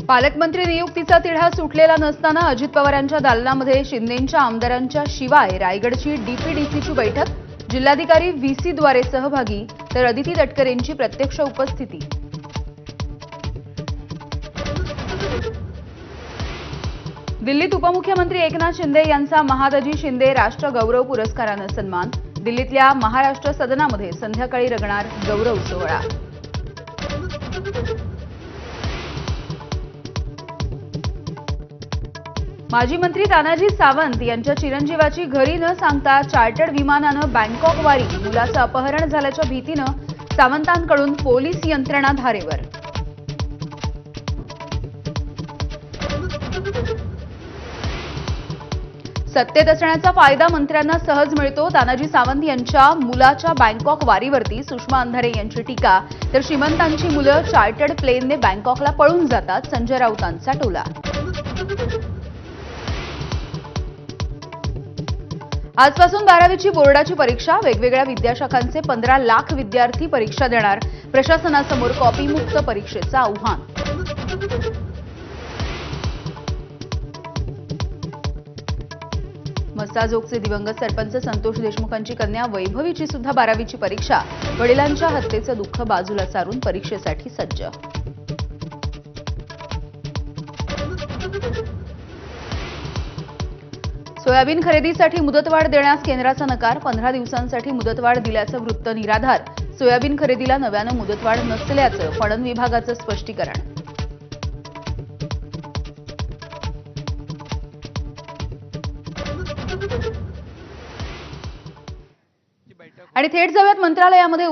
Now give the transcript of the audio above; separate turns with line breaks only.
पालकमंत्री नियुक्तीचा तिढा सुटलेला नसताना अजित पवारांच्या दालनामध्ये शिंदेंच्या आमदारांच्या शिवाय रायगडची डीपीडीसीची बैठक, जिल्हाधिकारी व्हीसी द्वारे सहभागी तर अदिती तटकरेंची प्रत्यक्ष उपस्थिती। दिल्लीत उपमुख्यमंत्री एकनाथ शिंदे यांचा महादजी शिंदे राष्ट्र गौरव पुरस्कारानं सन्मान। दिल्लीतल्या महाराष्ट्र सदनामध्ये संध्याकाळी रंगणार गौरव सोहळा। माजी मंत्री तानाजी सावंत यांच्या चिरंजीवाची घरी न सांगता चार्टर्ड विमानानं बँकॉक वारी, मुलाचं अपहरण झाल्याच्या भीतीनं सावंतांकडून पोलीस यंत्रणा धारेवर। सत्तेत असण्याचा फायदा मंत्र्यांना सहज मिळतो, तानाजी सावंत यांच्या मुलाच्या बँकॉक वारीवरती सुषमा अंधारे यांची टीका, तर श्रीमंतांची मुलं चार्टर्ड प्लेनने बँकॉकला पळून जातात, संजय राऊतांचा टोला। आजपासून 12वीची बोर्डाची परीक्षा, वेगवेगळ्या विद्याशाखांचे 15 लाख विद्यार्थी परीक्षा देणार, प्रशासनासमोर कॉपीमुक्त परीक्षेचं आव्हान। मस्ताजोगचे दिवंगत सरपंच संतोष देशमुखांची कन्या वैभवीची सुद्धा 12वीची परीक्षा, वडिलांच्या हत्येचं दुःख बाजूला सारून परीक्षेसाठी सज्ज। सोयाबीन खरेदीसाठी मुदतवाढ देण्यास केंद्राचा नकार, 15 दिवसांसाठी मुदतवाढ दिल्याचं वृत्त निराधार। सोयाबीन खरेदीला नव्यानं मुदतवाढ नसल्याचं पणन विभागाचं स्पष्टीकरण। आणि थेट जाऊयात मंत्रालयामध्ये